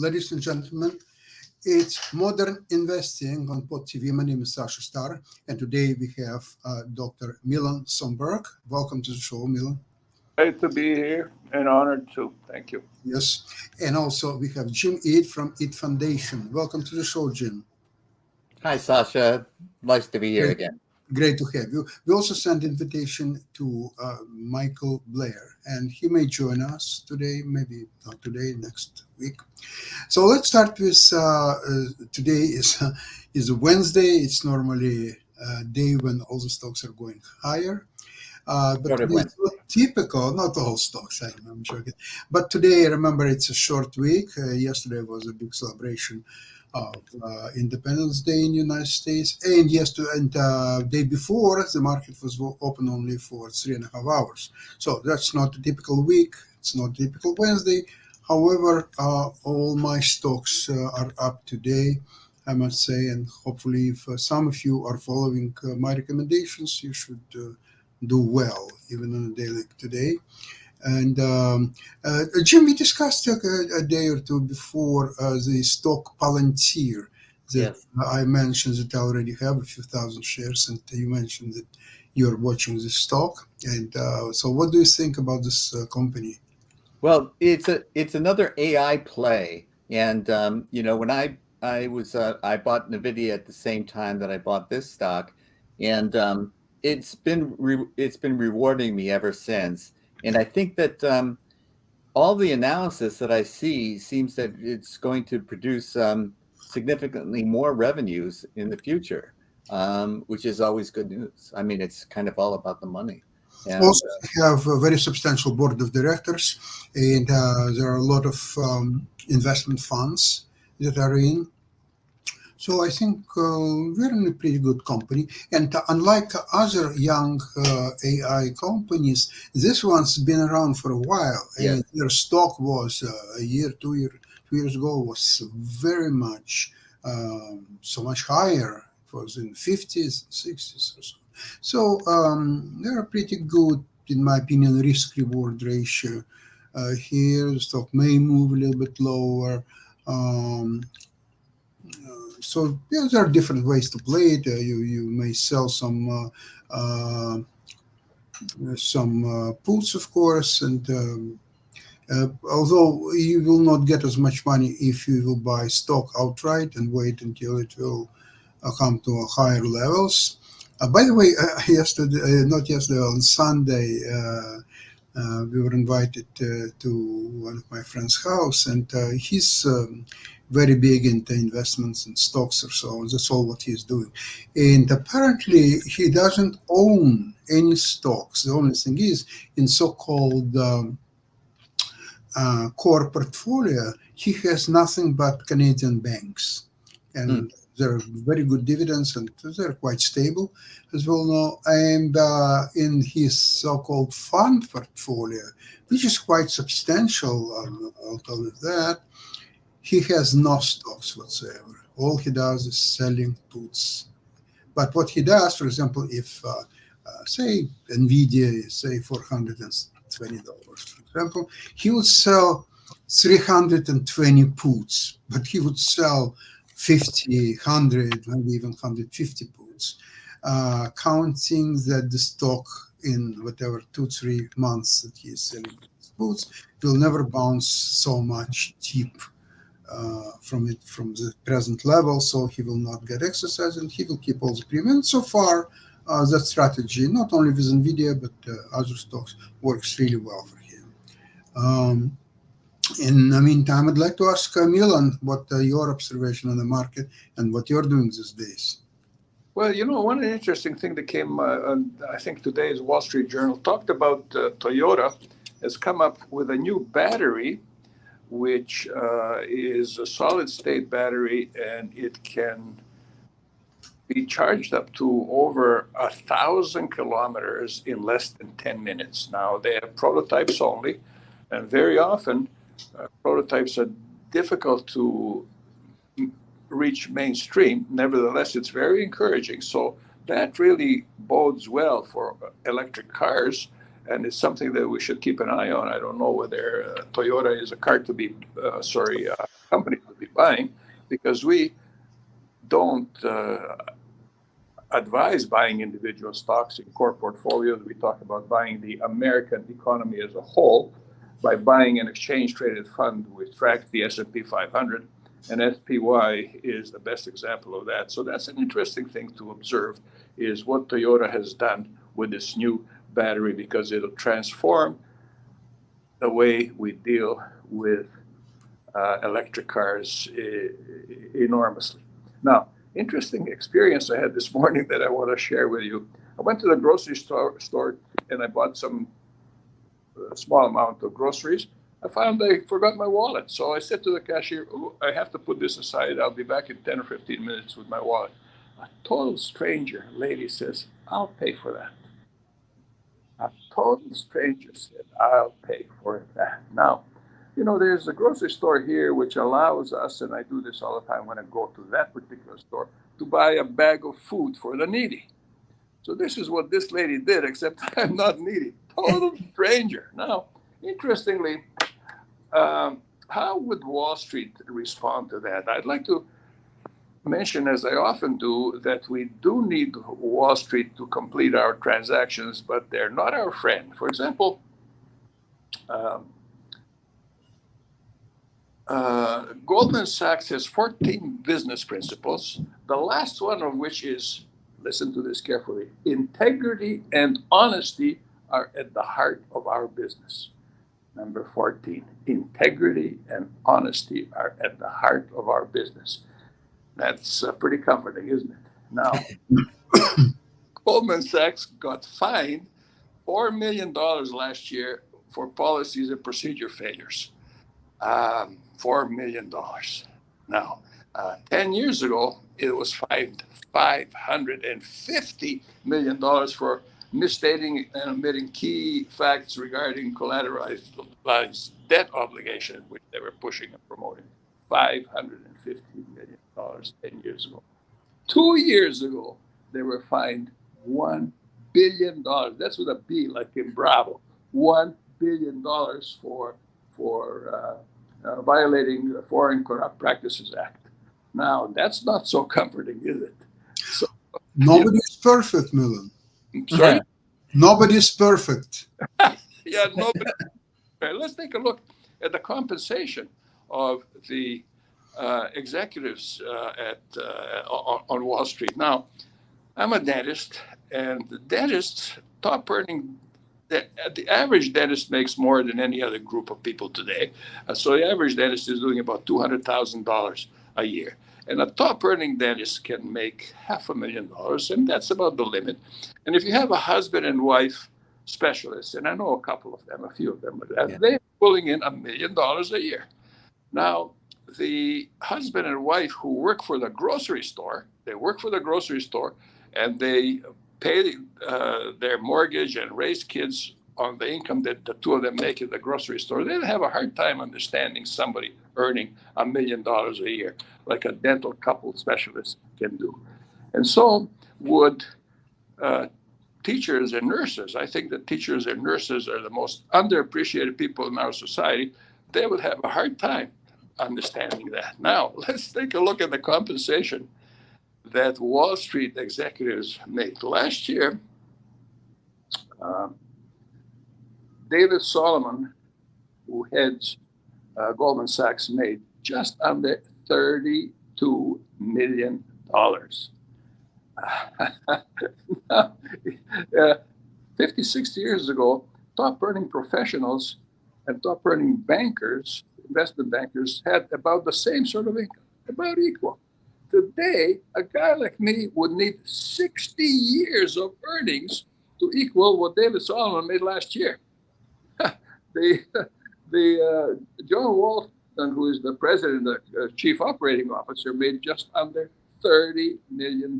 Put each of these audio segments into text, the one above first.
ladies and gentlemen, it's Modern Investing on Pod TV. My name is Sasha Star, and today we have Dr. Milan Somberg. Welcome to the show, Milan. Great to be here and honored too. Thank you. Yes, and also we have Jim Eid from Eid Foundation. Welcome to the show, Jim. Hi, Sasha. Nice to be here again. Great to have you. We also sent invitation to Michael Blair, and he may join us today, maybe not today, next week. So let's start with today is a Wednesday. It's normally a day when all the stocks are going higher. But today it's not typical, not all stocks, I'm joking. But today, remember, it's a short week. Yesterday was a big celebration of Independence Day in the United States. And day before, the market was open only for 3.5 hours. So that's not a typical week. It's not a typical Wednesday. However, all my stocks are up today, I must say. And hopefully, if some of you are following my recommendations, you should do well, even on a day like today. And Jim, we discussed a day or two before the stock Palantir that I mentioned that I already have a few thousand shares, and you mentioned that you're watching this stock. And so what do you think about this company? Well, it's another AI play. And, when I bought NVIDIA at the same time that I bought this stock, and it's been rewarding me ever since. And I think that all the analysis that I see seems that it's going to produce significantly more revenues in the future, which is always good news. I mean, it's kind of all about the money. And, also, we have a very substantial board of directors, and there are a lot of investment funds that are in. So I think we're in a pretty good company. And unlike other young AI companies, this one's been around for a while. Yeah. And their stock was a year, 2 years ago, was very much, so much higher. It was in 50s, 60s or so. So they're pretty good, in my opinion, risk-reward ratio. Here, the stock may move a little bit lower. So there are different ways to play it. You may sell some puts, of course, and although you will not get as much money if you will buy stock outright and wait until it will come to higher levels. By the way, on Sunday, we were invited to one of my friend's house, and he's very big into investments in stocks or so on. That's all what he's doing. And apparently, he doesn't own any stocks. The only thing is, in so-called core portfolio, he has nothing but Canadian banks. And they're very good dividends, and they're quite stable, as we'll know. And in his so-called fund portfolio, which is quite substantial, I'll tell you that, he has no stocks whatsoever. All he does is selling puts. But what he does, for example, if, say, NVIDIA is, say, $420, for example, he would sell 320 puts, but he would sell 50, 100, maybe even 150 puts, counting that the stock in whatever 2-3 months that he is selling puts will never bounce so much deep from the present level, so he will not get exercise and he will keep all the premium. So far, that strategy, not only with NVIDIA, but other stocks, works really well for him. In the meantime, I'd like to ask Milan what your observation on the market and what you're doing these days. Well, one interesting thing that came, I think today's Wall Street Journal talked about Toyota has come up with a new battery, which is a solid-state battery, and it can be charged up to over 1,000 kilometers in less than 10 minutes. Now, they have prototypes only, and very often prototypes are difficult to reach mainstream. Nevertheless, it's very encouraging. So that really bodes well for electric cars. and it's something that we should keep an eye on. I don't know whether Toyota is a company to be buying, because we don't advise buying individual stocks in core portfolios. We talk about buying the American economy as a whole by buying an exchange-traded fund which tracks the S&P 500, and SPY is the best example of that. So that's an interesting thing to observe, is what Toyota has done with this new battery, because it'll transform the way we deal with electric cars enormously. Now, interesting experience I had this morning that I want to share with you. I went to the grocery store and I bought some small amount of groceries. I found I forgot my wallet. So I said to the cashier, "Oh, I have to put this aside. I'll be back in 10 or 15 minutes with my wallet." A total stranger lady says, "I'll pay for that." A total stranger said, "I'll pay for that." Now, you know, there's a grocery store here which allows us, and I do this all the time when I go to that particular store, to buy a bag of food for the needy. So this is what this lady did, except I'm not needy. Total stranger. Now, interestingly, how would Wall Street respond to that? I'd like to mention, as I often do, that we do need Wall Street to complete our transactions, but they're not our friend. For example, Goldman Sachs has 14 business principles, the last one of which is, listen to this carefully, integrity and honesty are at the heart of our business. Number 14, integrity and honesty are at the heart of our business. That's pretty comforting, isn't it? Now, Goldman Sachs got fined $4 million last year for policies and procedure failures. $4 million. Now, 10 years ago, it was fined $550 million for misstating and omitting key facts regarding collateralized debt obligation, which they were pushing and promoting. $550 million 10 years ago. 2 years ago, they were fined $1 billion. That's with a B, like in Bravo. $1 billion for violating the Foreign Corrupt Practices Act. Now, that's not so comforting, is it? So, Nobody's perfect, Milan. sorry? Nobody's perfect. Yeah, nobody. Let's take a look at the compensation of the executives on Wall Street. Now, I'm a dentist, and the dentists, top earning, the average dentist makes more than any other group of people today. So the average dentist is doing about $200,000 a year. And a top earning dentist can make $500,000, and that's about the limit. And if you have a husband and wife specialist, and I know a couple of them, a few of them, they're pulling in $1 million a year. Now, the husband and wife who work for the grocery store, and they pay their mortgage and raise kids on the income that the two of them make at the grocery store, they'd have a hard time understanding somebody earning $1 million a year, like a dental couple specialist can do. And so would teachers and nurses. I think that teachers and nurses are the most underappreciated people in our society. They would have a hard time understanding that. Now, let's take a look at the compensation that Wall Street executives make. Last year, David Solomon, who heads Goldman Sachs, made just under $32 million. 50, 60 years ago, top earning professionals and top earning bankers, investment bankers, had about the same sort of income, about equal. Today, a guy like me would need 60 years of earnings to equal what David Solomon made last year. John Walton, who is the president, the chief operating officer, made just under $30 million.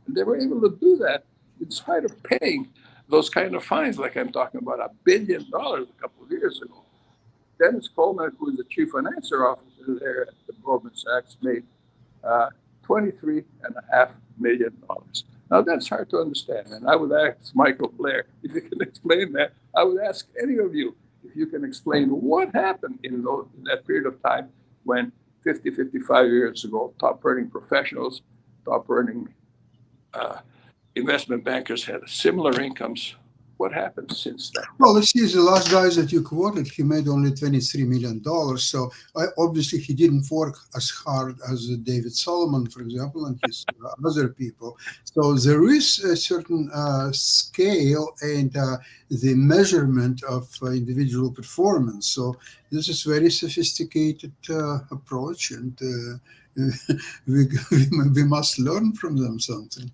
And they were able to do that in spite of paying those kind of fines, like I'm talking about, $1 billion a couple of years ago. Dennis Coleman, who is the chief financial officer there at the Goldman Sachs, made $23.5 million. Now that's hard to understand, and I would ask Michael Blair if you can explain that. I would ask any of you if you can explain what happened in that period of time when 50, 55 years ago, top earning professionals, top earning investment bankers had similar incomes. What happened since then? Well, let's see, the last guys that you quoted, he made only $23 million. So obviously he didn't work as hard as David Solomon, for example, and his other people. So there is a certain scale and the measurement of individual performance. So this is very sophisticated approach, and we must learn from them something.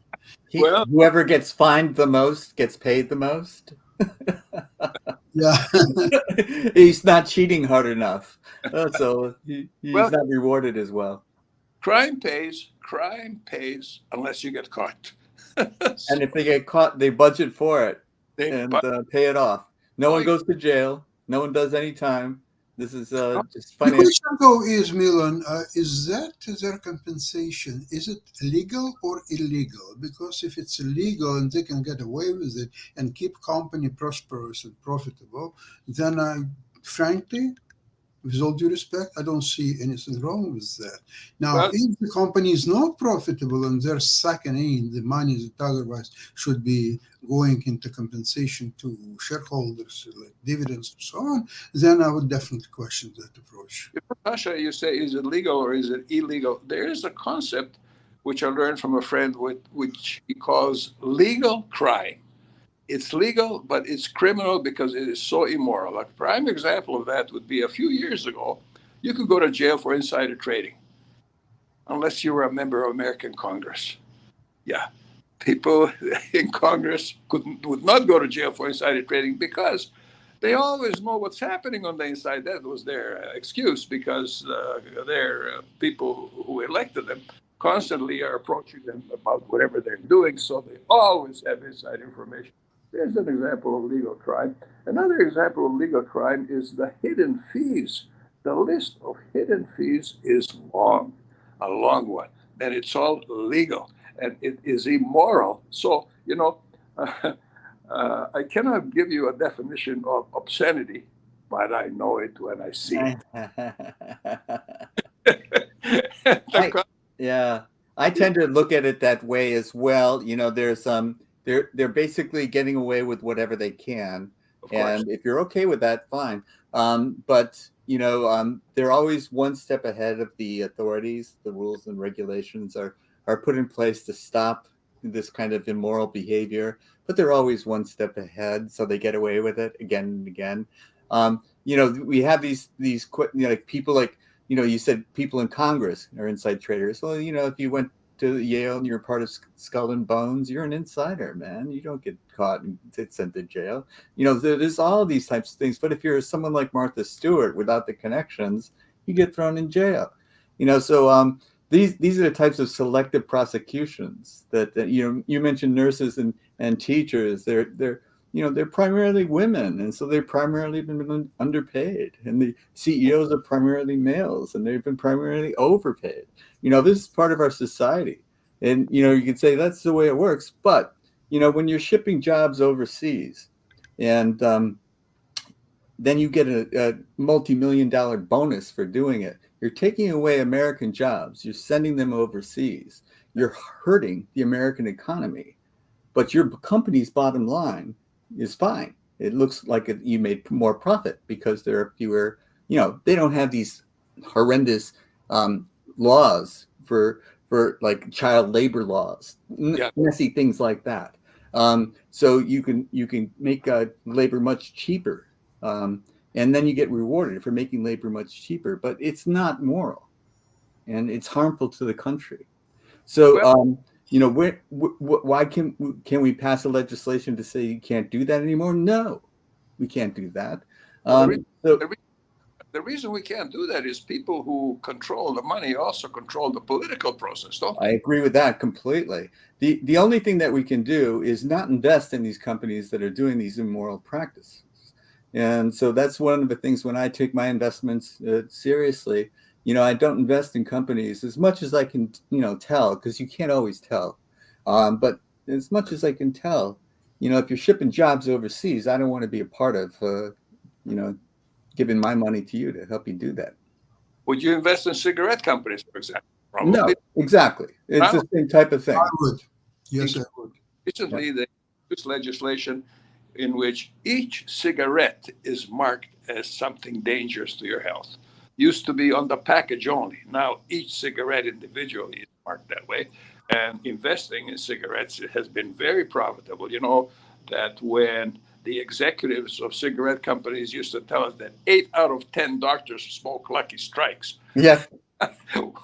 Well- Whoever gets fined the most gets paid the most. Yeah. He's not cheating hard enough, so he's not rewarded as well. Crime pays unless you get caught. And if they get caught, they budget for it and pay it off. No one goes to jail. No one does any time. This is just The financial. question though is, Milan, is that their compensation, is it legal or illegal? Because if it's illegal and they can get away with it and keep company prosperous and profitable, then frankly, with all due respect, I don't see anything wrong with that. Now, if the company is not profitable and they're sucking in the money that otherwise should be going into compensation to shareholders, like dividends and so on, then I would definitely question that approach. Pasha, you say, is it legal or is it illegal? There is a concept which I learned from a friend, which he calls legal crime. It's legal, but it's criminal because it is so immoral. A prime example of that would be a few years ago, you could go to jail for insider trading, unless you were a member of American Congress. Yeah, people in Congress would not go to jail for insider trading because they always know what's happening on the inside. That was their excuse, because their people who elected them constantly are approaching them about whatever they're doing, so they always have inside information. There's an example of legal crime. Another example of legal crime is the hidden fees. The list of hidden fees is long, a long one, and it's all legal, and it is immoral. So, I cannot give you a definition of obscenity, but I know it when I see it. I tend to look at it that way as well. There's they're basically getting away with whatever they can, and if you're okay with that, fine. But they're always one step ahead of the authorities. The rules and regulations are put in place to stop this kind of immoral behavior, but they're always one step ahead, so they get away with it again and again. We have these people like, you said people in Congress are inside traders. Well, if you went to Yale and you're part of Skull and Bones, you're an insider, man. You don't get caught and sent to jail. There's all these types of things. But if you're someone like Martha Stewart without the connections, you get thrown in jail. So these are the types of selective prosecutions that you mentioned. Nurses and teachers, they're primarily women, and so they've primarily been underpaid, and the CEOs are primarily males, and they've been primarily overpaid. This is part of our society, and you can say that's the way it works. But when you're shipping jobs overseas, and then you get a multi-million-dollar bonus for doing it, you're taking away American jobs. You're sending them overseas. You're hurting the American economy, but your company's bottom line is fine. It looks like you made more profit because there are fewer, they don't have these horrendous laws for like child labor laws, messy things like that. So you can make labor much cheaper, and then you get rewarded for making labor much cheaper, but it's not moral, and it's harmful to the country. So, why can we pass a legislation to say you can't do that anymore? No, we can't do that. The reason we can't do that is people who control the money also control the political process, don't they? I agree with that completely. The only thing that we can do is not invest in these companies that are doing these immoral practices. And so that's one of the things when I take my investments seriously. I don't invest in companies as much as I can, tell, because you can't always tell. But as much as I can tell, if you're shipping jobs overseas, I don't want to be a part of, giving my money to you to help you do that. Would you invest in cigarette companies, for example? No, Probably. exactly. It's the same type of thing. I would. Yes, I would. Recently, they introduced legislation in which each cigarette is marked as something dangerous to your health. Used to be on the package only. Now each cigarette individually is marked that way. And investing in cigarettes has been very profitable. You know that when the executives of cigarette companies used to tell us that 8 out of 10 doctors smoke Lucky Strikes, Yeah.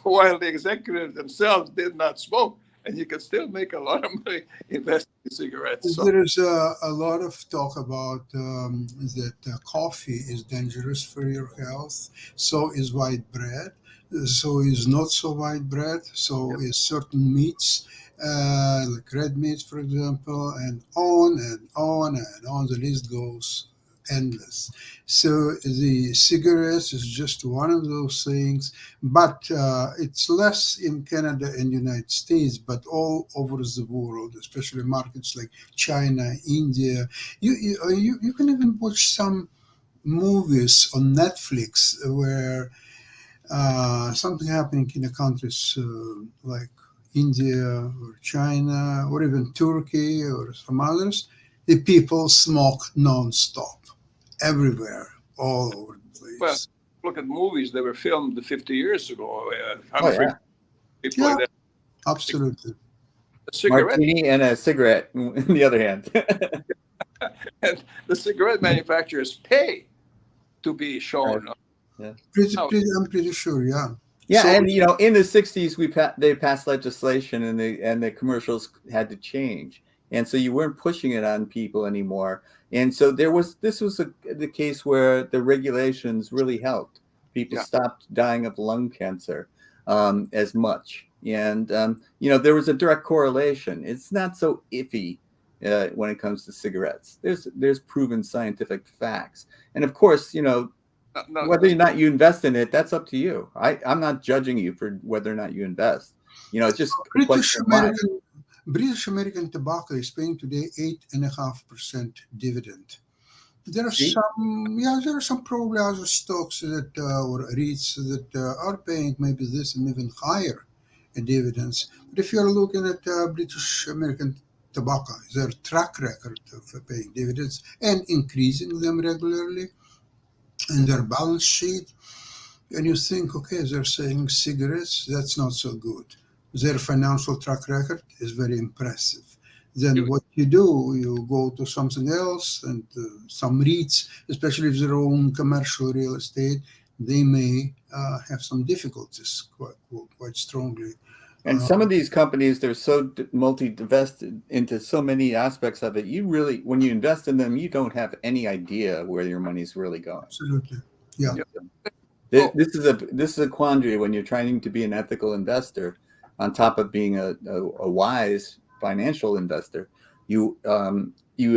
while the executives themselves did not smoke, and you can still make a lot of money investing in cigarettes. So, There is a lot of talk about that coffee is dangerous for your health. So is white bread. So is not so white bread. So is certain meats, like red meat, for example, and on and on and on. The list goes endless. So the cigarettes is just one of those things, but it's less in Canada and United States, but all over the world, especially markets like China, India. You can even watch some movies on Netflix where something happening in the countries like India or China or even Turkey or some others. The people smoke non-stop everywhere, all over the well, place. look at movies that were filmed 50 years ago. Oh, Humphrey, yeah. people Yeah, like that. absolutely. The cigarette, Martini and a cigarette in the other hand. and the cigarette manufacturers pay to be shown. Yeah. Now, I'm pretty sure, yeah. Yeah, So and in the '60s, they passed legislation, and the commercials had to change, and so you weren't pushing it on people anymore. And so this was the case where the regulations really helped. People Yeah. stopped dying of lung cancer as much, and there was a direct correlation. It's not so iffy when it comes to cigarettes. There's proven scientific facts, and of course, no, whether or not you invest in it, that's up to you. I'm not judging you for whether or not you invest. It's just a British question of mind. American tobacco is paying today 8.5% dividend. There are See? some probably other stocks that or REITs that are paying maybe this and even higher dividends. But if you're looking at British American tobacco, their track record of paying dividends and increasing them regularly in their balance sheet, and you think, okay, they're saying cigarettes, that's not so good. Their financial track record is very impressive. Then what you do, you go to something else, and some REITs, especially if they own commercial real estate, they may have some difficulties quite strongly. And some of these companies, they're so multi-divested into so many aspects of it. You really, when you invest in them, you don't have any idea where your money's really going. Absolutely, yeah. This is a quandary when you're trying to be an ethical investor, on top of being a wise financial investor. You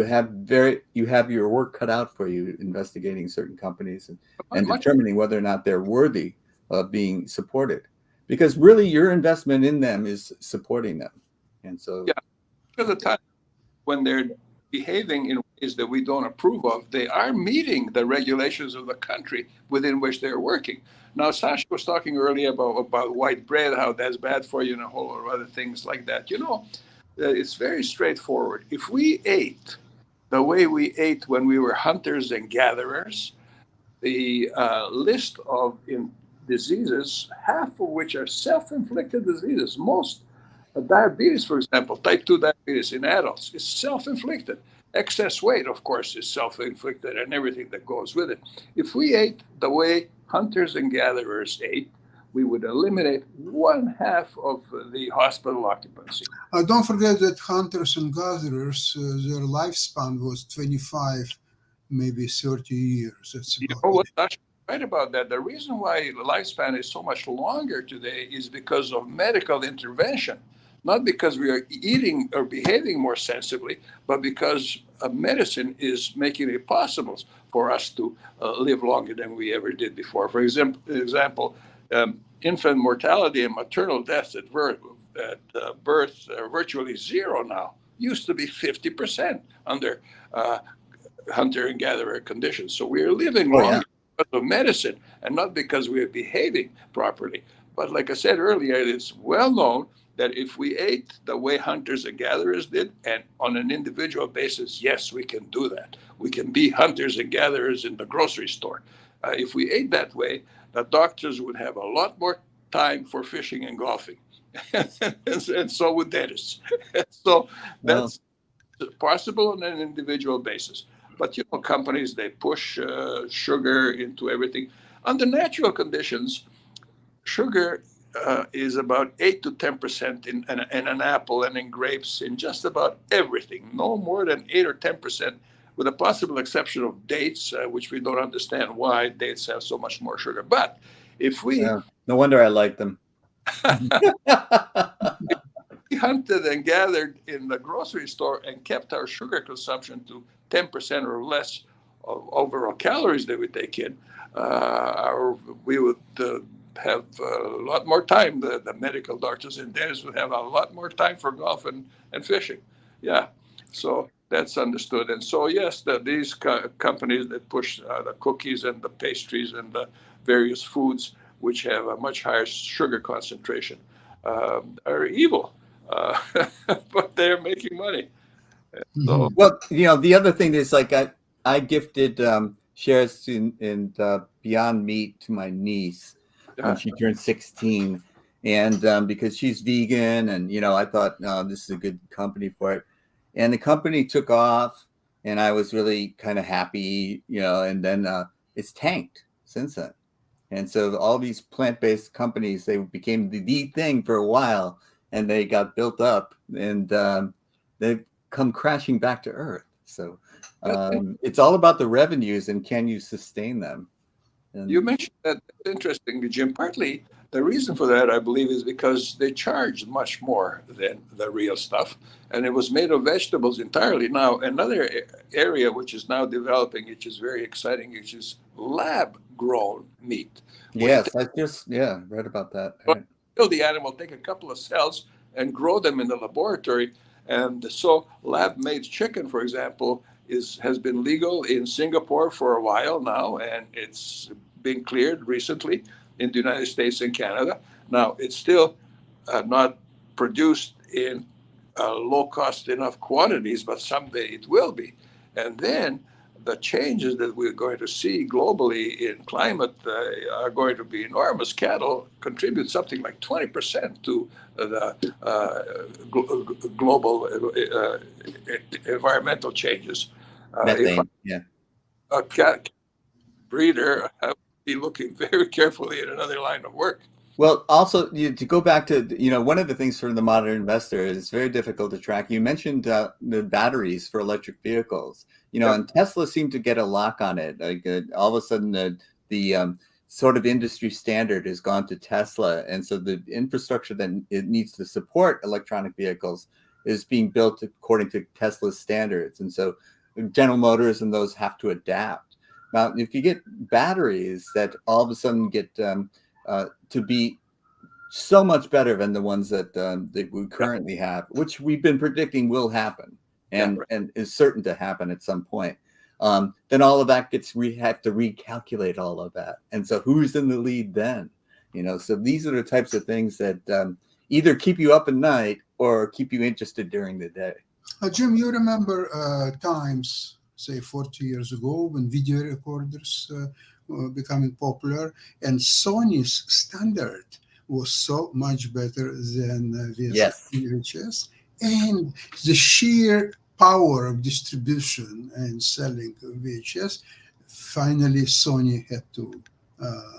have your work cut out for you investigating certain companies and determining whether or not they're worthy of being supported, because really your investment in them is supporting them. And so at the time when they're behaving in ways that we don't approve of, they are meeting the regulations of the country within which they're working. Now, Sasha was talking earlier about white bread, how that's bad for you, and a whole lot of other things like that. It's very straightforward. If we ate the way we ate when we were hunters and gatherers, the list of diseases, half of which are self-inflicted diseases, most diabetes, for example, type 2 diabetes in adults is self-inflicted. Excess weight, of course, is self-inflicted, and everything that goes with it. If we ate the way hunters and gatherers ate, we would eliminate 1/2 of the hospital occupancy. Don't forget that hunters and gatherers, their lifespan was 25, maybe 30 years. That's You about know what, Sasha? Right about that. The reason why the lifespan is so much longer today is because of medical intervention. Not because we are eating or behaving more sensibly, but because medicine is making it possible for us to live longer than we ever did before. For example, infant mortality and maternal deaths at birth are virtually zero now used to be 50% under hunter and gatherer conditions. So we are living Oh, longer yeah. because of medicine and not because we are behaving properly. But like I said earlier, it's well known that if we ate the way hunters and gatherers did, and on an individual basis, yes, we can do that. We can be hunters and gatherers in the grocery store. If we ate that way, the doctors would have a lot more time for fishing and golfing. And so would dentists. So Well, that's possible on an individual basis. But companies, they push sugar into everything. Under natural conditions, sugar is about 8 to 10% in an apple and in grapes, in just about everything. No more than 8 or 10%, with a possible exception of dates, which we don't understand why dates have so much more sugar. But if we yeah. No wonder I like them. hunted and gathered in the grocery store and kept our sugar consumption to 10% or less of overall calories that we take in, we would have a lot more time. The medical doctors and dentists would have a lot more time for golf and fishing. Yeah, so that's understood. And so, yes, these companies that push the cookies and the pastries and the various foods which have a much higher sugar concentration are evil. But they're making money. So, Well, the other thing is, like, I gifted shares in Beyond Meat to my niece when she turned 16, and because she's vegan, and I thought, this is a good company for it, and the company took off, and I was really kind of happy, and then it's tanked since then. And so all these plant-based companies, they became the thing for a while, and they got built up, and they've come crashing back to earth. So it's all about the revenues and can you sustain them. And you mentioned that. That's interesting, Jim. Partly the reason for that, I believe, is because they charged much more than the real stuff, and it was made of vegetables entirely. Now, another area which is now developing, which is very exciting, which is lab-grown meat. yes, I just read about that. Right. Kill the animal, take a couple of cells, and grow them in the laboratory. And so, lab-made chicken, for example, has been legal in Singapore for a while now, and it's been cleared recently in the United States and Canada. Now, it's still not produced in low-cost enough quantities, but someday it will be. And then the changes that we're going to see globally in climate are going to be enormous. Cattle contribute something like 20% to the global environmental changes. Methane, if a cat breeder, I would be looking very carefully at another line of work. Well, also to go back to one of the things for the modern investor is it's very difficult to track. You mentioned the batteries for electric vehicles, and Tesla seemed to get a lock on it. Like all of a sudden, the sort of industry standard has gone to Tesla, and so the infrastructure that it needs to support electronic vehicles is being built according to Tesla's standards, and so General Motors and those have to adapt. Now, if you get batteries that all of a sudden get to be so much better than the ones that we currently have, which we've been predicting will happen and is certain to happen at some point, then all of that we have to recalculate all of that. And so who's in the lead then? So these are the types of things that either keep you up at night or keep you interested during the day. Jim, you remember times, say 40 years ago, when video recorders were becoming popular, and Sony's standard was so much better than VHS, and the sheer power of distribution and selling VHS, finally Sony had to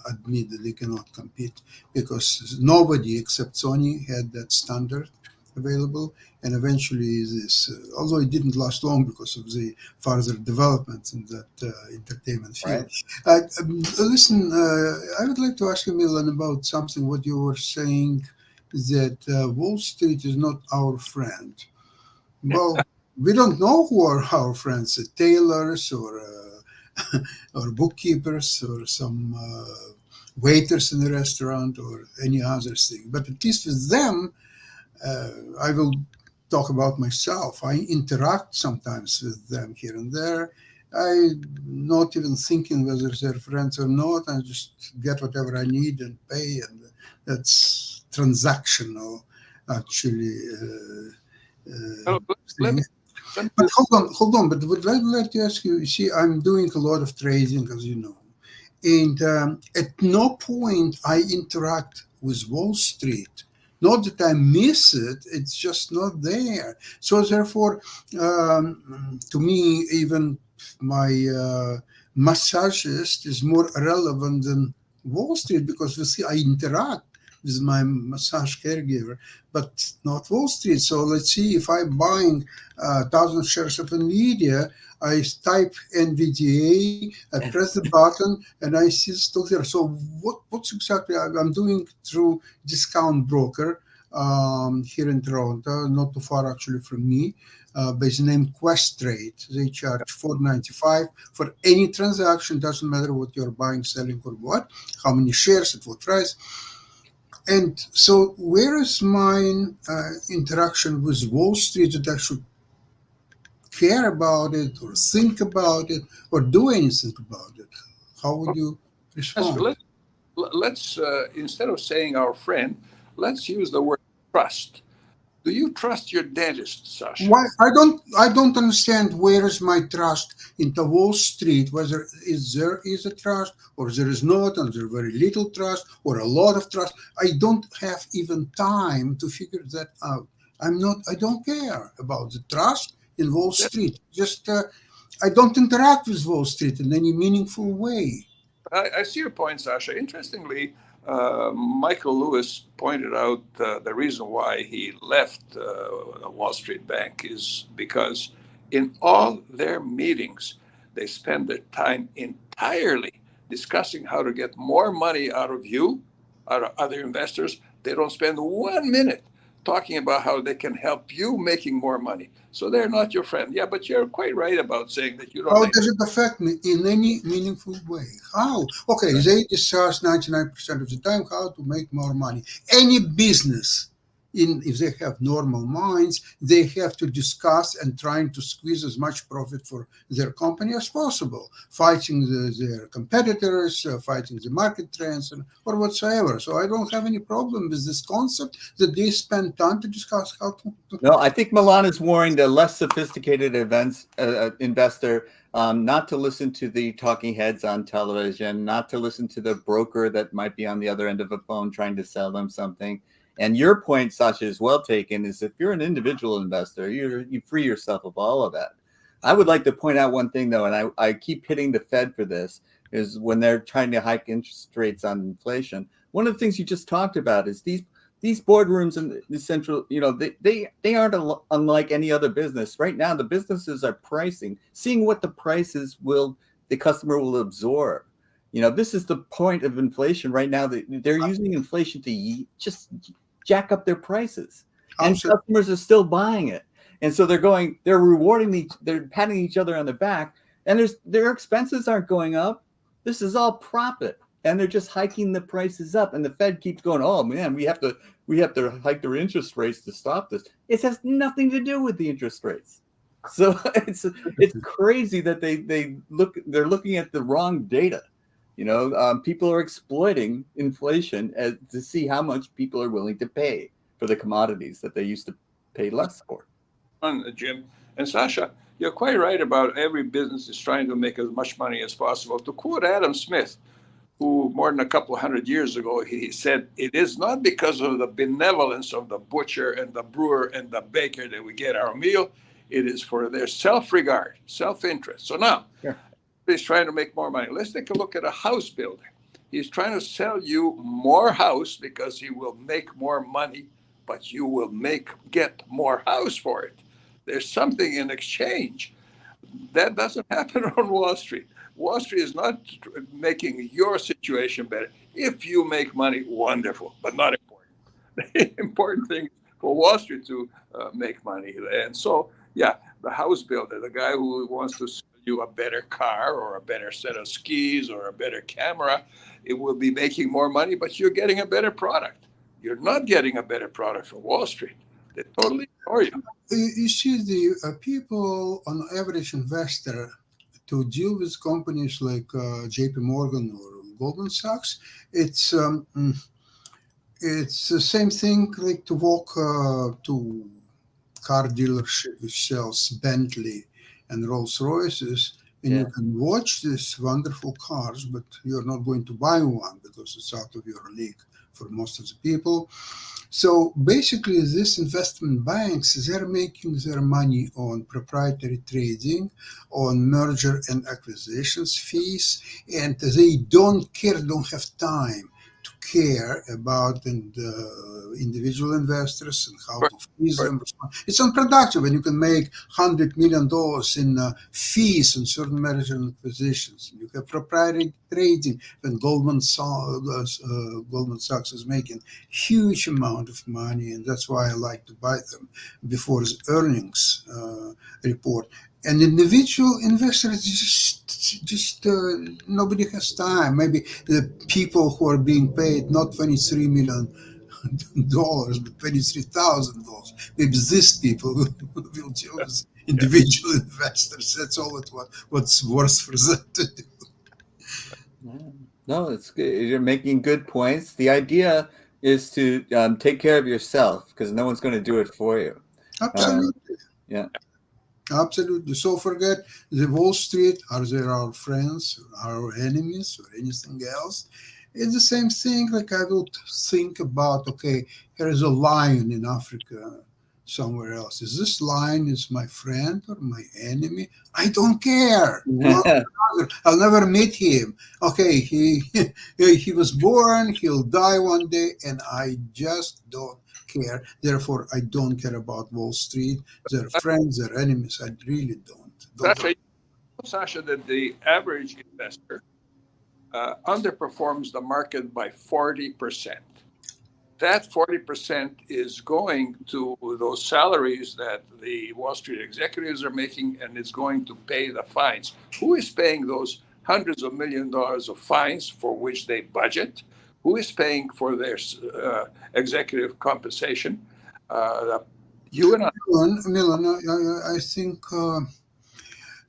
admit that they cannot compete because nobody except Sony had that standard available. And eventually this, although it didn't last long because of the further developments in that entertainment field. Right. Listen, I would like to ask you, Milan, about something, what you were saying, that Wall Street is not our friend. Well, we don't know who are our friends, tailors or bookkeepers or some waiters in a restaurant or any other thing. But at least with them, I will talk about myself. I interact sometimes with them here and there. I'm not even thinking whether they're friends or not. I just get whatever I need and pay, and that's transactional, actually. Oh, let me Thing. let me But just hold on. But would like to ask you. You see, I'm doing a lot of trading, as you know, and at no point I interact with Wall Street. Not that I miss it; it's just not there. So therefore, to me, even my massagist is more relevant than Wall Street because you see, I interact with my massage caregiver, but not Wall Street. So let's see if I'm buying 1,000 shares of Nvidia. I type NVDA, I press the button, and I see stock there. So what's exactly I'm doing through discount broker here in Toronto, not too far actually from me, by the name Questrade. They charge $4.95 for any transaction. Doesn't matter what you're buying, selling, or what, how many shares at what price. And so, where is my interaction with Wall Street that I should care about it or think about it or do anything about it? How would you ask respond? let's instead of saying our friend, let's use the word trust. Do you trust your dentist, Sasha? Why I don't understand where is my trust into Wall Street, whether there is a trust or there is not, and there very little trust or a lot of trust. I don't have even time to figure that out. I don't care about the trust in Wall That- Street. Just I don't interact with Wall Street in any meaningful way. I see your point, Sasha. Interestingly, Michael Lewis pointed out the reason why he left Wall Street Bank is because in all their meetings, they spend their time entirely discussing how to get more money out of you, out of other investors. They don't spend 1 minute talking about how they can help you making more money. So they're not your friend. Yeah, but you're quite right about saying that you don't How make. does it affect me in any meaningful way? How? Okay, they discuss 99% of the time how to make more money. Any business, if they have normal minds, they have to discuss and trying to squeeze as much profit for their company as possible, fighting their competitors, fighting the market trends, or whatsoever. So I don't have any problem with this concept that they spend time to discuss how to. No, I think Milan is warning the less sophisticated investor not to listen to the talking heads on television, not to listen to the broker that might be on the other end of a phone trying to sell them something. And your point, Sasha, is well taken, is if you're an individual investor, you free yourself of all of that. I would like to point out one thing, though, and I keep hitting the Fed for this, is when they're trying to hike interest rates on inflation. One of the things you just talked about is these boardrooms in the central, they aren't unlike any other business. Right now, the businesses are pricing, seeing what the prices the customer will absorb. This is the point of inflation right now. They're using inflation to just jack up their prices, and Absolutely. customers are still buying it. And so they're rewarding they're patting each other on the back, and their expenses aren't going up. This is all profit. And they're just hiking the prices up, and the Fed keeps going, oh man, we have to hike their interest rates to stop this. It has nothing to do with the interest rates. So it's crazy that they're looking at the wrong data. People are exploiting inflation to see how much people are willing to pay for the commodities that they used to pay less for. Jim. And Sasha, you're quite right about every business is trying to make as much money as possible. To quote Adam Smith, who more than a couple of 100 years ago, he said, it is not because of the benevolence of the butcher and the brewer and the baker that we get our meal. It is for their self-regard, self-interest. So now, Yeah. he's trying to make more money. Let's take a look at a house builder. He's trying to sell you more house because he will make more money, but you will get more house for it. There's something in exchange. That doesn't happen on Wall Street. Wall Street is not making your situation better. If you make money, wonderful, but not important. The important thing is for Wall Street to make money. And so, yeah, the house builder, the guy who wants to sell you a better car or a better set of skis or a better camera, it will be making more money, but you're getting a better product. You're not getting a better product from Wall Street. They totally ignore you. You see, the people on average investor to deal with companies like J.P. Morgan or Goldman Sachs, it's the same thing like to walk to car dealership which sells Bentley and Rolls Royces, and you can watch these wonderful cars, but you're not going to buy one because it's out of your league for most of the people. So basically, these investment banks, they're making their money on proprietary trading, on merger and acquisitions fees, and they don't have time to care about individual investors and how to fees them. It's unproductive when you can make $100 million in fees on certain merger and acquisitions. You have proprietary trading when Goldman Sachs is making huge amount of money, and that's why I like to buy them before the earnings report. And individual investors just nobody has time. Maybe the people who are being paid not $23 million, but $23,000. Maybe these people will deal with individual investors. That's all what's worth for them to do. No, it's good. You're making good points. The idea is to take care of yourself because no one's going to do it for you. Absolutely. Yeah. Absolutely. So forget the Wall Street. Are they our friends, our enemies, or anything else? It's the same thing. Like I will think about, okay, here is a lion in Africa somewhere else. Is this lion is my friend or my enemy? I don't care. I'll never meet him. Okay, he was born. He'll die one day, and I just don't care. Therefore, I don't care about Wall Street. They're friends, they're enemies. I really don't. Sasha, that the average investor underperforms the market by 40%. That 40% is going to those salaries that the Wall Street executives are making, and it's going to pay the fines. Who is paying those hundreds of $millions of fines for which they budget? Who is paying for their executive compensation? You and I. Milan, I think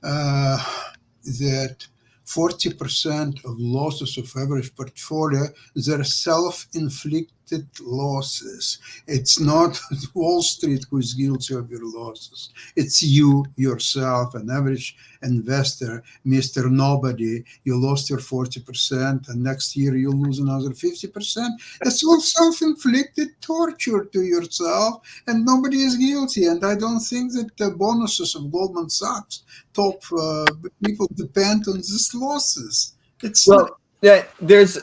that 40% of losses of average portfolio, they're self-inflicted losses. It's not Wall Street who is guilty of your losses. It's you yourself, an average investor, Mr. Nobody. You lost your 40%, and next year you lose another 50%. It's all self-inflicted torture to yourself, and nobody is guilty. And I don't think that the bonuses of Goldman Sachs top people depend on these losses. It's yeah, there's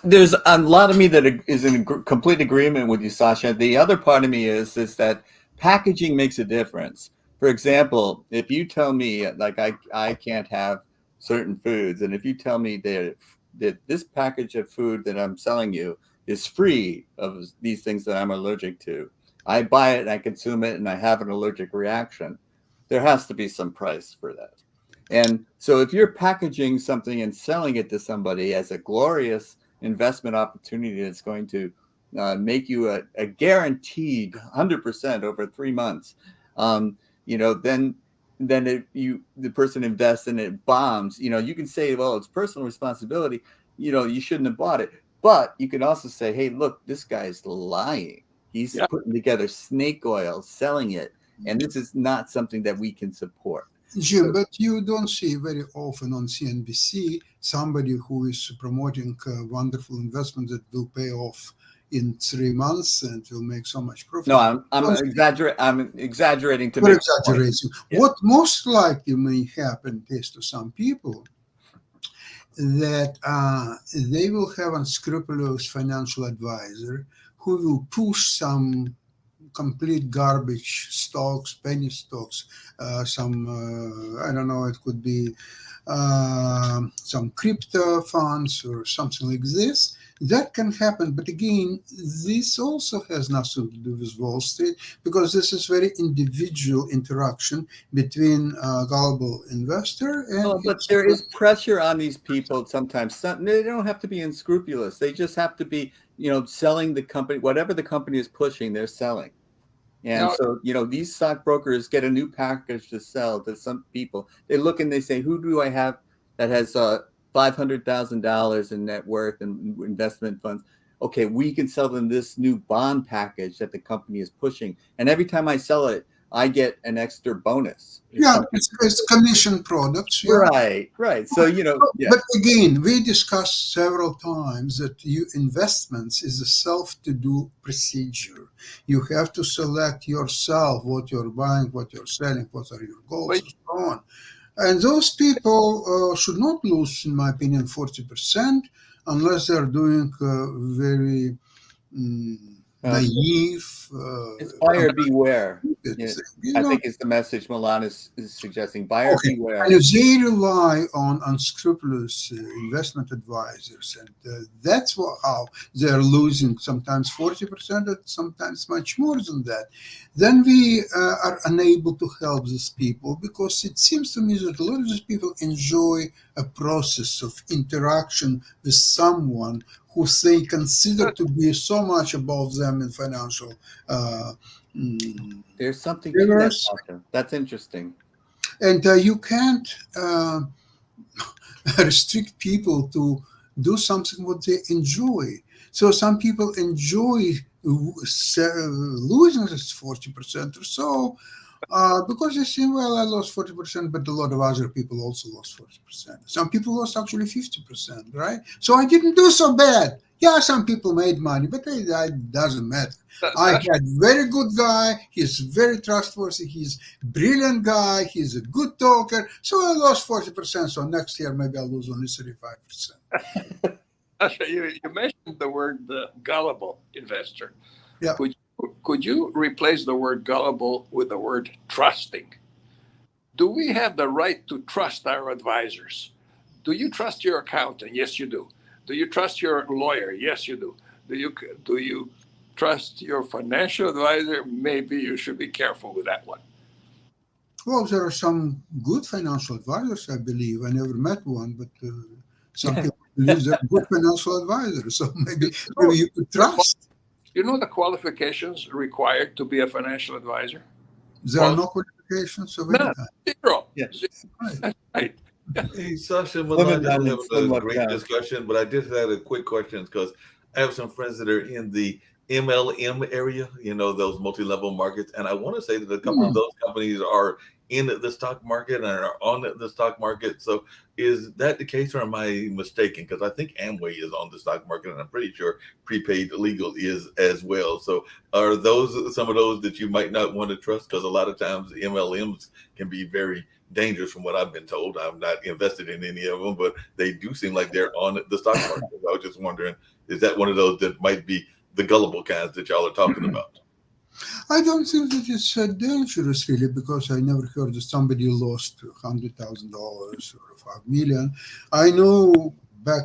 a lot of me that is in complete agreement with you, Sasha. The other part of me is that packaging makes a difference. For example, if you tell me like I can't have certain foods, and if you tell me that this package of food that I'm selling you is free of these things that I'm allergic to, I buy it and I consume it and I have an allergic reaction, there has to be some price for that. And so if you're packaging something and selling it to somebody as a glorious investment opportunity that's going to make you a guaranteed 100% over 3 months, then the person invests and it bombs. You can say, well, it's personal responsibility. You shouldn't have bought it. But you can also say, hey, look, this guy's lying. He's putting together snake oil, selling it. And this is not something that we can support. Jim, but you don't see very often on CNBC somebody who is promoting a wonderful investment that will pay off in 3 months and will make so much profit. No, I'm exaggerating to We're make exaggerating. What most likely may happen is to some people that they will have unscrupulous financial advisor who will push some complete garbage stocks, penny stocks, I don't know, it could be some crypto funds or something like this. That can happen. But again, this also has nothing to do with Wall Street because this is very individual interaction between a gullible investor and... but there is pressure on these people sometimes. They don't have to be unscrupulous. They just have to be, selling the company, whatever the company is pushing, they're selling. And Now, so, these stockbrokers get a new package to sell to some people. They look and they say, who do I have that has $500,000 in net worth and investment funds? Okay, we can sell them this new bond package that the company is pushing. And every time I sell it, I get an extra bonus. Yeah, it's commission products. Yeah. Right. So, yeah. But again, we discussed several times that investments is a self-to-do procedure. You have to select yourself what you're buying, what you're selling, what are your goals, Wait. and so on. And those people should not lose, in my opinion, 40% unless they're doing very naive. It's buyer beware. I know, think it's the message Milan is suggesting. Buyer beware. and they rely on unscrupulous investment advisors, and that's how they're losing sometimes 40%, and sometimes much more than that. Then we are unable to help these people because it seems to me that a lot of these people enjoy a process of interaction with someone who they consider to be so much above them in financial There's something to that, Sasha. That's interesting. And you can't restrict people to do something what they enjoy. So some people enjoy losing this 40% or so because they say, well, I lost 40%, but a lot of other people also lost 40%. Some people lost actually 50%, right? So I didn't do so bad. Yeah, some people made money, but it doesn't matter. I had very good guy. He's very trustworthy. He's brilliant guy. He's a good talker. So I lost 40%. So next year, maybe I'll lose only 35%. You mentioned the word gullible investor. Yeah. Could you replace the word gullible with the word trusting? Do we have the right to trust our advisors? Do you trust your accountant? Yes, you do. Do you trust your lawyer? Yes, you do. Do you trust your financial advisor? Maybe you should be careful with that one. Well, there are some good financial advisors, I believe. I never met one, but some people believe they're good financial advisors. So maybe you could trust. You know the qualifications required to be a financial advisor? There are no qualifications of any kind. Zero. Yes. That's right. Hey, Sasha, Milan, we're having a great discussion, but I just had a quick question because I have some friends that are in the MLM area, those multi-level markets. And I want to say that a couple of those companies are in the stock market and are on the stock market. So is that the case or am I mistaken? Because I think Amway is on the stock market and I'm pretty sure Prepaid Legal is as well. So are those some of those that you might not want to trust? Because a lot of times the MLMs can be very dangerous from what I've been told. I'm not invested in any of them, but they do seem like they're on the stock market. I was just wondering, is that one of those that might be the gullible kinds that y'all are talking about? I don't think that it's dangerous, really, because I never heard that somebody lost $100,000 or $5 million. I know back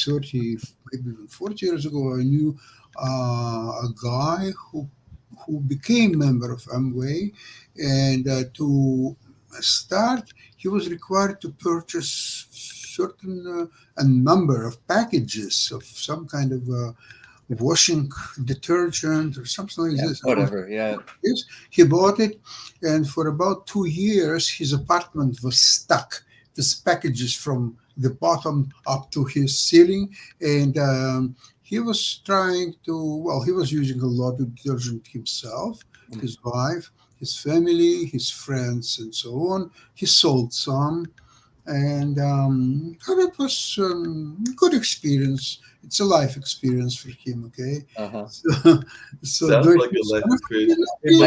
30, maybe even 40 years ago, I knew a guy who became member of Amway, and to start, he was required to purchase certain a number of packages of some kind of washing detergent or something like this. Whatever, yeah. He bought it, and for about 2 years, his apartment was stuck with packages from the bottom up to his ceiling, and he was trying to, well, he was using a lot of detergent himself, his wife, his family, his friends, and so on. He sold some, and it was a good experience. It's a life experience for him, okay? So sounds like a life experience. Hey,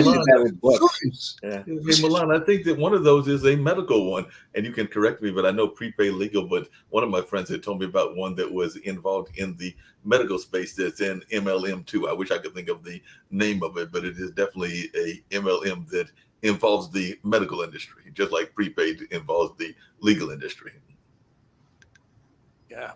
Milan, I think that one of those is a medical one, and you can correct me, but I know Prepaid Legal, but one of my friends had told me about one that was involved in the medical space that's in MLM too. I wish I could think of the name of it, but it is definitely a MLM that involves the medical industry, just like Prepaid involves the legal industry. Yeah.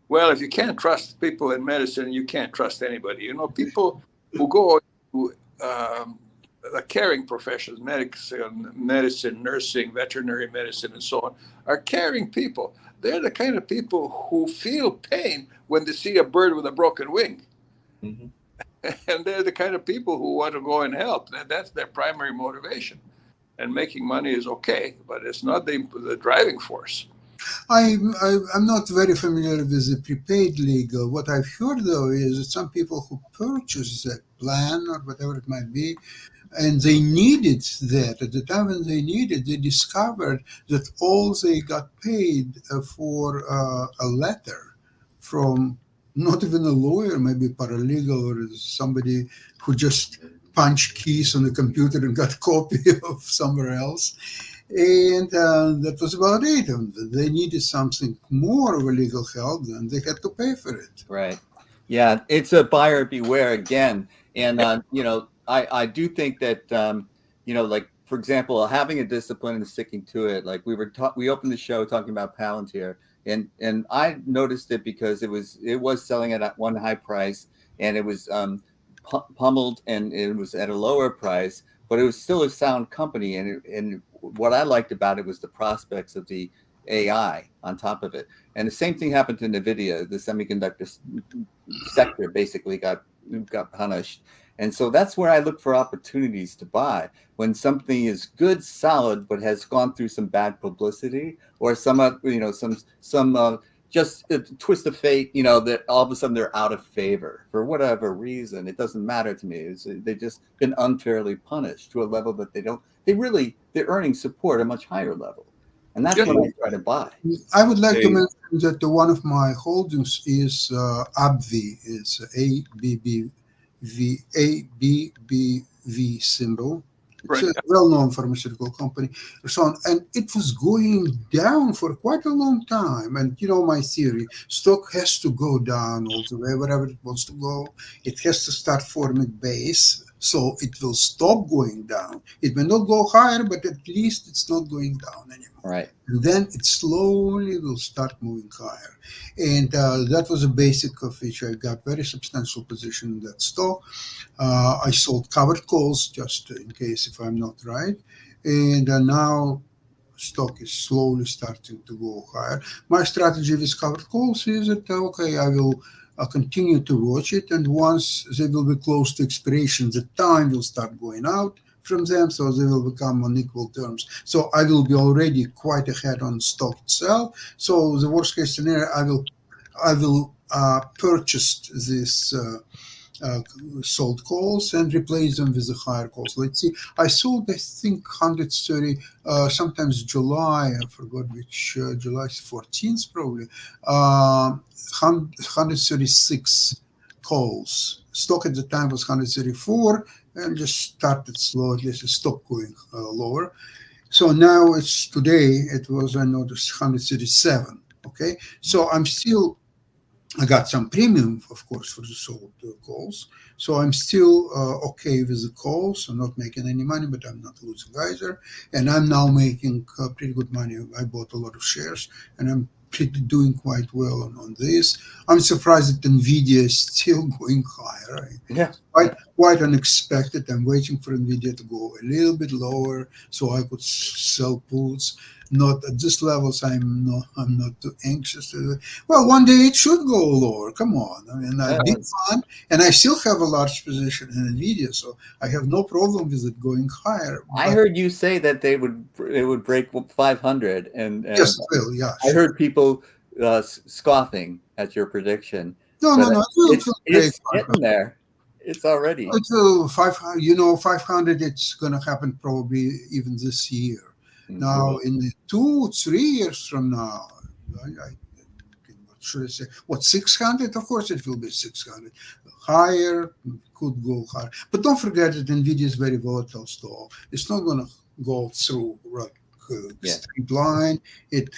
Well, if you can't trust people in medicine, you can't trust anybody. People who go to the caring professions, medicine, nursing, veterinary medicine, and so on, are caring people. They're the kind of people who feel pain when they see a bird with a broken wing. Mm-hmm. and they're the kind of people who want to go and help. That's their primary motivation. And making money is okay, but it's not the driving force. I'm not very familiar with the prepaid legal. What I've heard, though, is that some people who purchase that plan or whatever it might be, and they needed that at the time when they needed, they discovered that all they got paid for a letter from not even a lawyer, maybe a paralegal or somebody who just punched keys on the computer and got a copy of somewhere else. And that was about it. And they needed something more of a legal help, and they had to pay for it. Right. Yeah, it's a buyer beware again. And, I do think that, like, for example, having a discipline and sticking to it, like we opened the show talking about Palantir, and I noticed it because it was selling at one high price, and it was pummeled, and it was at a lower price, but it was still a sound company. And what I liked about it was the prospects of the AI on top of it. And the same thing happened to NVIDIA. The semiconductor sector basically got punished. And so that's where I look for opportunities to buy when something is good, solid, but has gone through some bad publicity or some just a twist of fate, that all of a sudden they're out of favor for whatever reason. It doesn't matter to me. They've just been unfairly punished to a level that their earnings support a much higher level. And that's what I try to buy. I would like to mention that one of my holdings is ABV. It's ABBV symbol. It's Right. a well-known pharmaceutical company, so on, and it was going down for quite a long time. And my theory: stock has to go down all the way wherever it wants to go. It has to start forming base, so it will stop going down. It may not go higher, but at least it's not going down anymore. Right. And then it slowly will start moving higher. And that was a basic of which I got very substantial position in that stock. I sold covered calls just in case if I'm not right. And now stock is slowly starting to go higher. My strategy with covered calls is that, I will continue to watch it. And once they will be close to expiration, the time will start going out from them, so they will become on equal terms. So I will be already quite ahead on stock itself. So the worst case scenario, I will purchase this sold calls and replace them with the higher calls. Let's see. I sold, I think, 130, sometimes July, I forgot which, July 14th probably, 136 calls. Stock at the time was 134 and just started slowly, stopped going lower. So now it's today, I noticed 137. Okay. So I got some premium, of course, for the sold calls. So I'm still okay with the calls. I'm not making any money, but I'm not losing either. And I'm now making pretty good money. I bought a lot of shares, and I'm doing quite well on this. I'm surprised that NVIDIA is still going higher. Yeah. Quite unexpected. I'm waiting for NVIDIA to go a little bit lower so I could sell puts. Not at this levels. I'm not too anxious to do it. Well, one day it should go lower. Come on. I mean, I did fun, and I still have a large position in NVIDIA, so I have no problem with it going higher. I heard you say that it would break 500, and yes, it will. Yeah, I heard people scoffing at your prediction. No. It's getting there. It's already. It will 500. 500. It's going to happen probably even this year. Now, in 2-3 years from now, what should I say? 600? Of course, it will be 600. Higher, could go higher. But don't forget that NVIDIA is very volatile stock. It's not going to go through straight line. It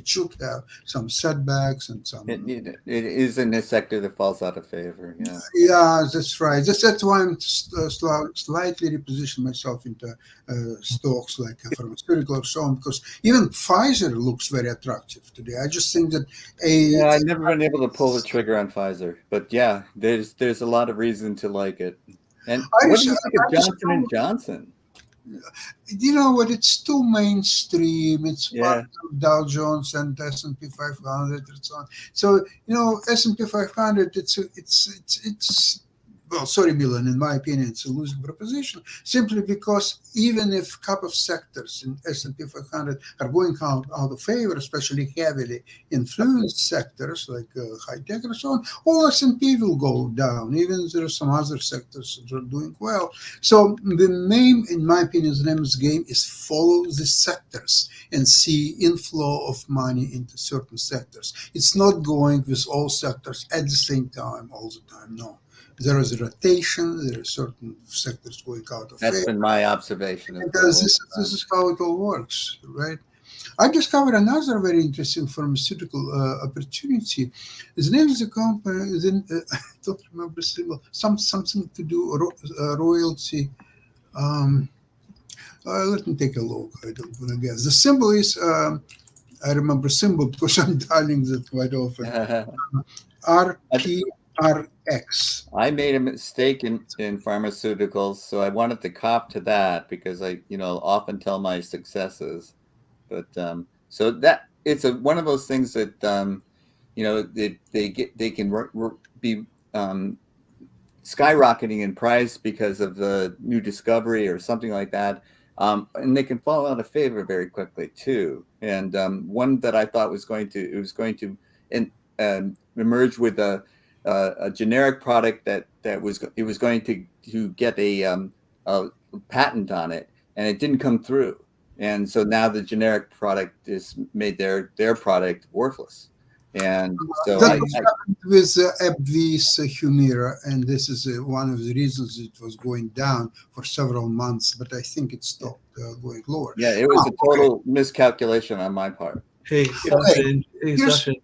should have some setbacks and some. It is in a sector that falls out of favor. Yeah. Yeah, that's right. That's why I'm slightly repositioning myself into stocks like pharmaceutical or so on, because even Pfizer looks very attractive today. I just think that I've never been able to pull the trigger on Pfizer, but yeah, there's a lot of reason to like it. And what do you think of Johnson & Johnson? You know what? It's too mainstream. It's part Yeah. of Dow Jones and S&P 500 and so on. So S&P 500. It's well, sorry, Milan. In my opinion, it's a losing proposition simply because even if a couple of sectors in S&P 500 are going out of favor, especially heavily influenced sectors like high tech and so on, all S&P will go down. Even if there are some other sectors that are doing well. So the name, in my opinion, the name of the game is follow the sectors and see inflow of money into certain sectors. It's not going with all sectors at the same time all the time. No, there is a rotation. There are certain sectors going out of That's favor. been my observation as And well. this is how it all works, right? I discovered another very interesting pharmaceutical opportunity. The name of the company is I don't remember the symbol. Something to do royalty. Let me take a look. I don't want to guess. The symbol is, I remember symbol because I'm dialing that quite often. RPRX. I made a mistake in pharmaceuticals, so I wanted to cop to that because I, often tell my successes. But so that it's one of those things that they can be skyrocketing in price because of the new discovery or something like that. And they can fall out of favor very quickly too. And one that I thought was going to emerge with a generic product that was going to get a patent on it, and it didn't come through. And so now the generic product is made their product worthless. And so that was happened with AbbVie's Humira, and this is one of the reasons it was going down for several months. But I think it stopped going lower. Yeah, it was a total miscalculation on my part. Hey, Sasha, and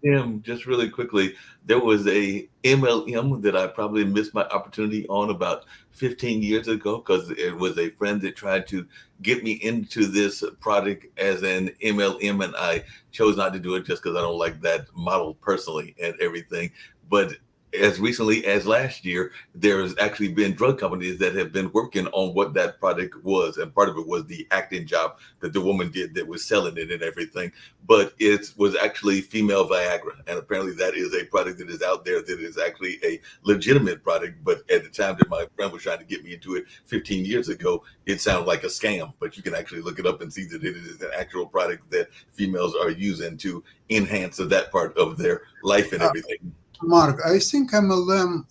Tim, just really quickly, there was a MLM that I probably missed my opportunity on about 15 years ago because it was a friend that tried to get me into this product as an MLM, and I chose not to do it just because I don't like that model personally and everything. But as recently as last year, there's actually been drug companies that have been working on what that product was. And part of it was the acting job that the woman did that was selling it and everything. But it was actually female Viagra. And apparently that is a product that is out there that is actually a legitimate product. But at the time that my friend was trying to get me into it 15 years ago, it sounded like a scam. But you can actually look it up and see that it is an actual product that females are using to enhance that part of their life and everything. Mark, I think MLM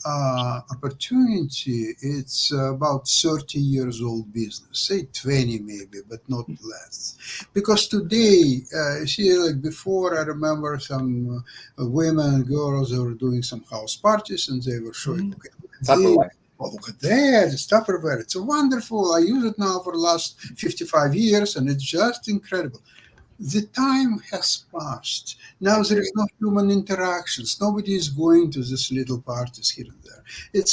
opportunity, it's about 30 years old business, say 20 maybe, but not less. Because today, see, like before, I remember some women, girls, they were doing some house parties and they were showing, Tupperware. Oh, look at that, it's Tupperware. It's wonderful. I use it now for the last 55 years and it's just incredible. The time has passed. Now there is no human interactions. Nobody is going to these little parties here and there.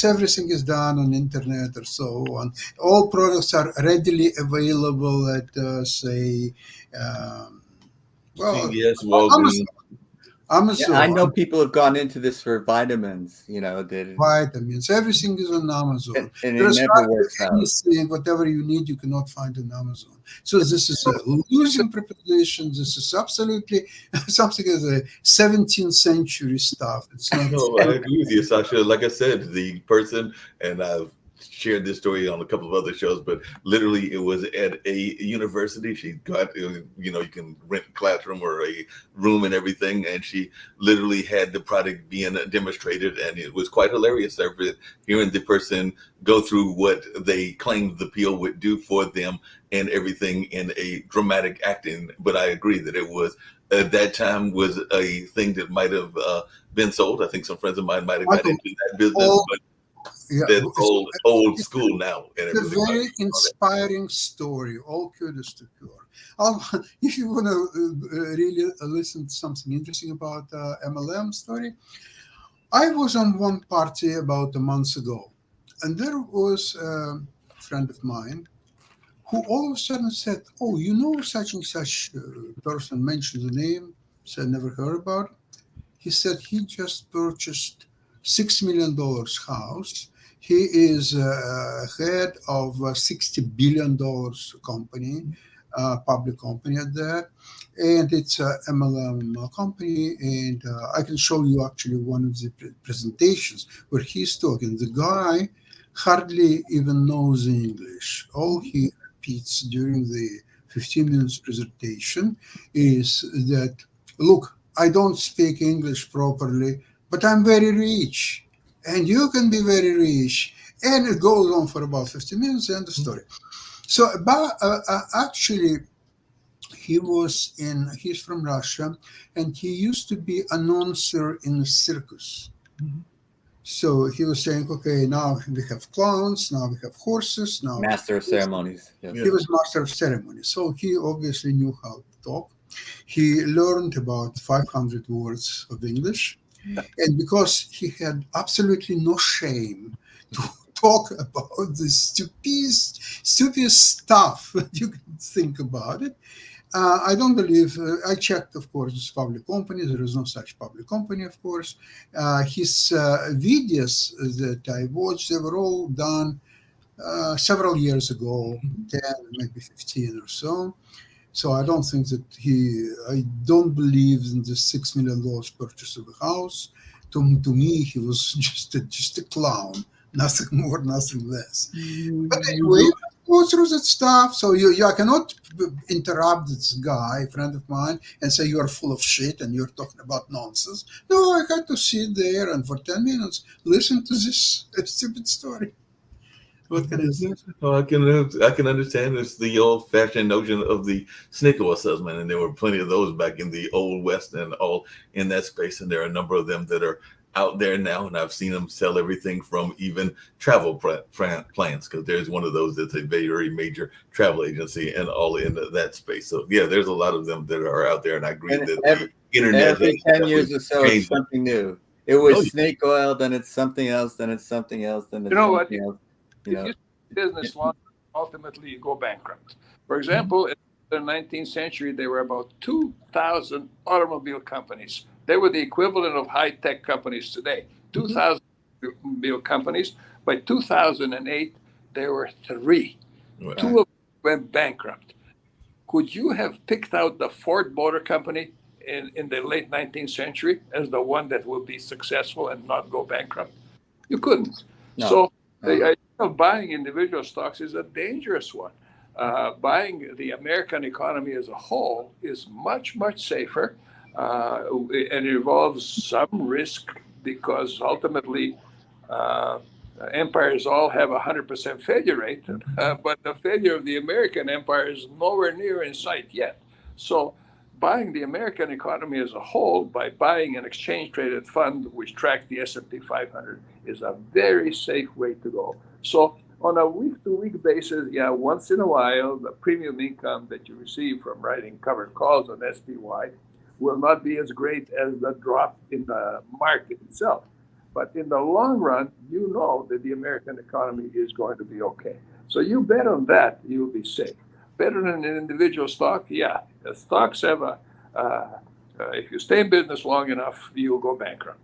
Everything is done on internet or so on. All products are readily available at say, CVS, Walgreens. Amazon. Yeah, I know people have gone into this for vitamins. Vitamins. Everything is on Amazon. And it never works out. Anything, whatever you need, you cannot find on Amazon. So this is a losing proposition. This is absolutely something as a 17th century stuff. It's not. No, I agree with you, Sasha. Like I said, the person, and I've shared this story on a couple of other shows, but literally it was at a university. She got, you can rent a classroom or a room and everything, and she literally had the product being demonstrated, and it was quite hilarious hearing the person go through what they claimed the pill would do for them and everything in a dramatic acting. But I agree that it was at that time was a thing that might have been sold. I think some friends of mine might have got into that business, but that's old school now. And it's a very inspiring story. All kudos to Cure. If you want to really listen to something interesting about MLM story, I was on one party about a month ago, and there was a friend of mine who all of a sudden said, "Oh, such and such person," mentioned the name, said, "Never heard about it." He said he just purchased $6 million house. He is head of a $60 billion company, public company at that. And it's a MLM company. And I can show you actually one of the presentations where he's talking. The guy hardly even knows English. All he repeats during the 15 minutes presentation is that, look, I don't speak English properly, but I'm very rich. And you can be very rich. And it goes on for about 15 minutes, end of story. So actually, he's from Russia, and he used to be announcer in a circus. So he was saying, okay, now we have clowns, now we have horses, now Master of ceremonies. He was master of ceremonies. So he obviously knew how to talk. He learned about 500 words of English. And because he had absolutely no shame to talk about the stupidest stuff you can think about it, I don't believe, I checked, of course, this public company. There is no such public company, of course. His videos that I watched, they were all done several years ago, 10, maybe 15 or so. So I don't think that I don't believe in the $6 million purchase of a house. To me, he was just a clown, nothing more, nothing less. But anyway, go through that stuff. So I cannot interrupt this guy, friend of mine, and say you are full of shit and you're talking about nonsense. No, I had to sit there and for 10 minutes listen to this stupid story. What can I say? Well, I can understand. It's the old-fashioned notion of the snake oil salesman, and there were plenty of those back in the old West and all in that space. And there are a number of them that are out there now, and I've seen them sell everything from even travel plans, because there's one of those that's a very major travel agency and all in that space. So yeah, there's a lot of them that are out there, and I agree that the internet every 10 years or so it's something new. It was snake oil, then it's something else, then it's something else, then it's something else. If you business long, ultimately you go bankrupt. For example, in the 19th century, there were about 2,000 automobile companies. They were the equivalent of high-tech companies today. 2,000 automobile companies. By 2008, there were 3. Right. 2 of them went bankrupt. Could you have picked out the Ford Motor Company in the late 19th century as the one that would be successful and not go bankrupt? You couldn't. No. So the idea of buying individual stocks is a dangerous one. Buying the American economy as a whole is much, much safer, and it involves some risk because ultimately empires all have a 100% failure rate, but the failure of the American empire is nowhere near in sight yet. So buying the American economy as a whole by buying an exchange-traded fund which tracks the S&P 500 is a very safe way to go. So on a week-to-week basis, yeah, once in a while, the premium income that you receive from writing covered calls on SPY will not be as great as the drop in the market itself. But in the long run, you know that the American economy is going to be okay. So you bet on that, you'll be safe. Better than an individual stock, yeah. The stocks have if you stay in business long enough, you'll go bankrupt.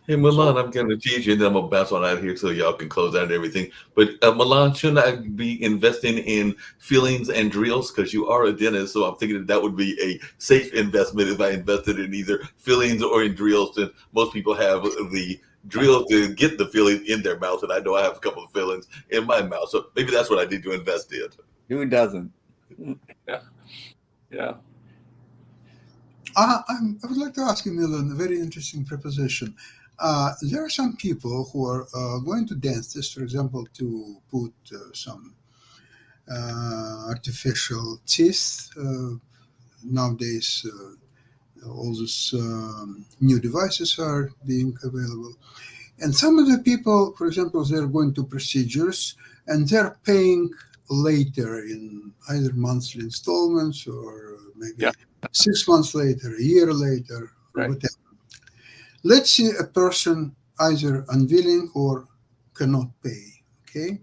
Hey, Milan, I'm going to tease you, and then I'm going to bounce on out here so y'all can close out and everything. But Milan, shouldn't I be investing in fillings and drills? Because you are a dentist, so I'm thinking that would be a safe investment if I invested in either fillings or in drills. And most people have the drill to get the filling in their mouth, and I know I have a couple of fillings in my mouth. So maybe that's what I need to invest in. Who doesn't? Yeah. I would like to ask you, Milan, a very interesting proposition. There are some people who are going to dentists, for example, to put some artificial teeth. Nowadays, all these new devices are being available. And some of the people, for example, they're going to procedures and they're paying later in either monthly installments or maybe 6 months later, a year later, or whatever. Let's say a person either unwilling or cannot pay, okay?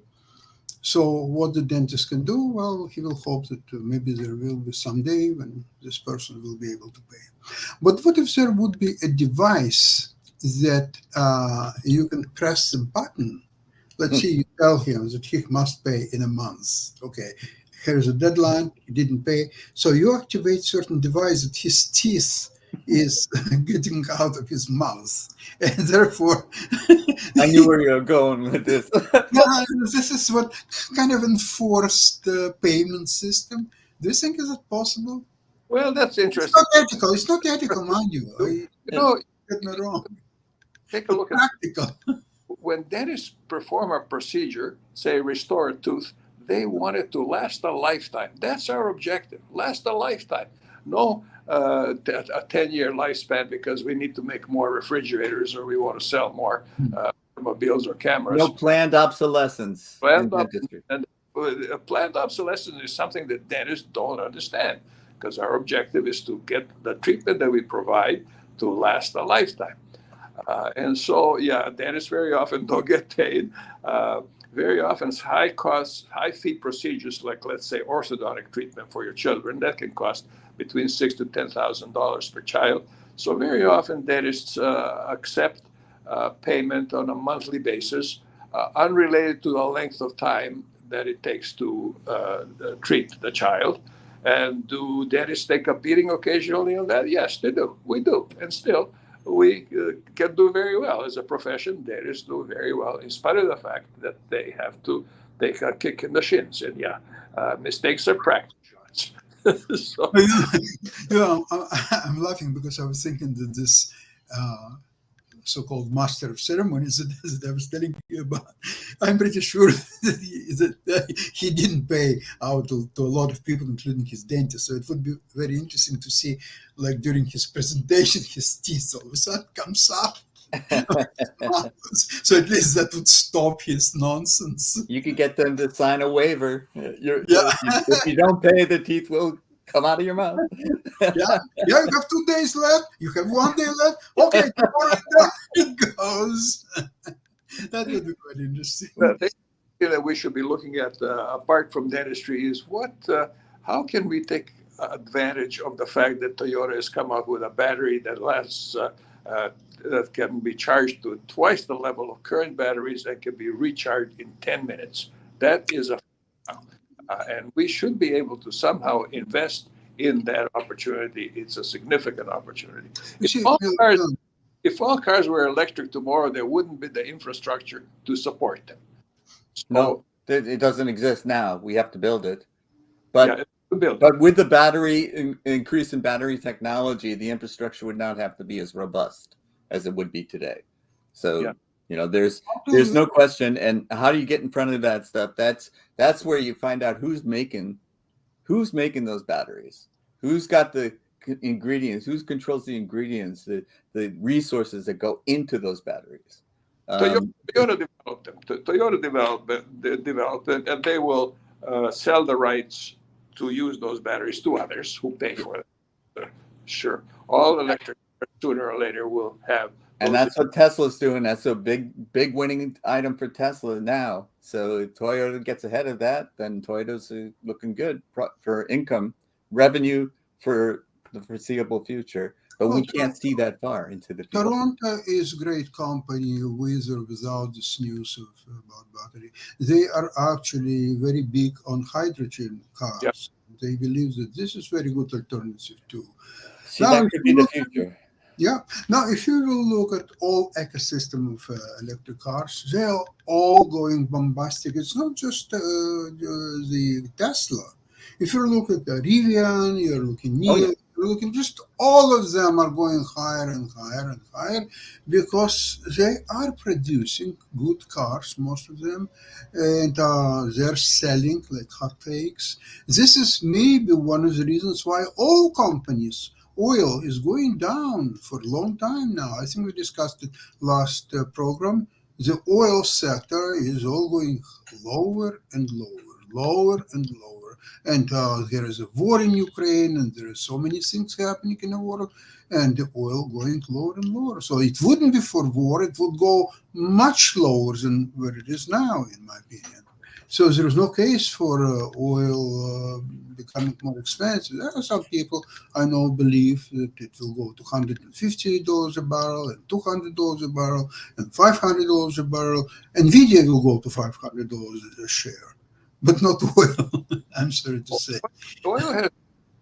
So what the dentist can do, well, he will hope that maybe there will be some day when this person will be able to pay. But what if there would be a device that you can press the button let's say you tell him that he must pay in a month. Okay, here's a deadline, he didn't pay. So you activate certain device that his teeth is getting out of his mouth. And therefore, I knew where you were going with this. yeah, this is what kind of enforced payment system. Do you think is it possible? Well, that's It's interesting. not ethical. It's not ethical, mind you. You know, Get me wrong. take a look at Practical. when dentists perform a procedure, say restore a tooth, they want it to last a lifetime. That's our objective, last a lifetime. No a 10-year lifespan because we need to make more refrigerators or we want to sell more automobiles or cameras. No planned obsolescence in dentistry. And planned obsolescence is something that dentists don't understand because our objective is to get the treatment that we provide to last a lifetime. And so, yeah, dentists very often don't get paid. Very often, it's high cost, high fee procedures like, let's say, orthodontic treatment for your children that can cost between $6,000 to $10,000 per child. So very often, dentists accept payment on a monthly basis, unrelated to the length of time that it takes to treat the child. And do dentists take a beating occasionally on that? Yes, they do. We do, and still. We can do very well as a profession. Dentists do very well, in spite of the fact that they have to take a kick in the shins. And yeah, mistakes are practice shots. So, I'm laughing because I was thinking that this so-called master of ceremonies that I was telling you about, I'm pretty sure that he didn't pay out to a lot of people, including his dentist. So it would be very interesting to see, like during his presentation, his teeth all of a sudden comes up. So at least that would stop his nonsense. You could get them to sign a waiver. If you don't pay, the teeth will come out of your mouth. Yeah, you have 2 days left. You have 1 day left. Okay, tomorrow it goes. That would be quite interesting. the thing that we should be looking at, apart from dentistry, is how can we take advantage of the fact that Toyota has come out with a battery that lasts, that can be charged to twice the level of current batteries and can be recharged in 10 minutes. That is and we should be able to somehow invest in that opportunity. It's a significant opportunity. If all cars were electric tomorrow, there wouldn't be the infrastructure to support them. So, No, it doesn't exist now. We have to build it. But build. But with the battery increase in battery technology, the infrastructure would not have to be as robust as it would be today. So there's no question. And how do you get in front of that stuff? That's where you find out who's making those batteries, who's got the ingredients, who controls the ingredients, the resources that go into those batteries. Toyota developed them. Toyota developed it, and they will sell the rights to use those batteries to others who pay for it. Sure, all electric cars sooner or later will have. And that's what Tesla's doing. That's a big winning item for Tesla now. So if Toyota gets ahead of that, then Toyota's looking good for income, revenue for the foreseeable future. But we can't see that far into the future. Toronto is a great company with or without this news about battery. They are actually very big on hydrogen cars. Yep. They believe that this is very good alternative too. See, that could be the future. Yeah. Now, if you will look at all ecosystem of electric cars, they are all going bombastic. It's not just the Tesla. If you look at the Rivian, you're looking Nio, you're looking, just all of them are going higher and higher and higher because they are producing good cars, most of them, and they're selling like hotcakes. This is maybe one of the reasons why all companies. Oil is going down for a long time now. I think we discussed it last program. The oil sector is all going lower and lower and lower. And there is a war in Ukraine, and there are so many things happening in the world, and the oil going lower and lower. So it wouldn't be for war. It would go much lower than where it is now, in my opinion. So there is no case for oil becoming more expensive. There are some people I know believe that it will go to $150 a barrel and $200 a barrel and $500 a barrel. Nvidia will go to $500 a share, but not oil. I'm sorry to say.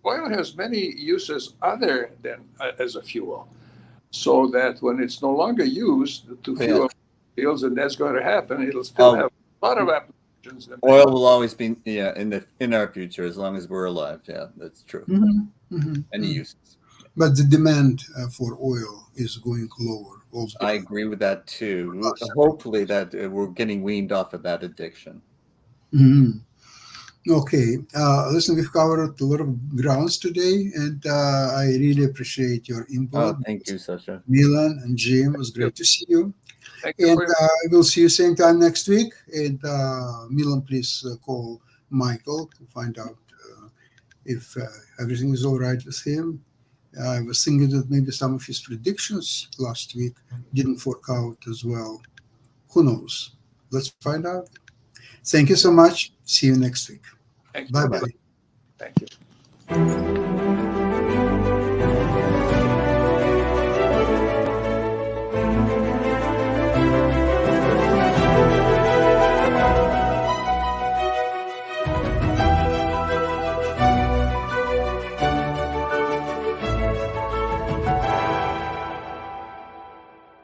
Oil has many uses other than as a fuel, so that when it's no longer used to fuel fields, and that's going to happen, it'll still have a lot of applications. Oil will always be in our future as long as we're alive. Yeah, that's true. Any uses. But the demand for oil is going lower. Also. I agree with that too. Hopefully that we're getting weaned off of that addiction. Okay, listen, we've covered a lot of grounds today, and I really appreciate your input. Oh, thank you, Sasha. Milan and Jim, it was great to see you. Thank you. And we'll see you same time next week. And Milan, please call Michael to find out if everything is all right with him. I was thinking that maybe some of his predictions last week didn't work out as well. Who knows? Let's find out. Thank you so much. See you next week. Thank you. Bye-bye. Thank you.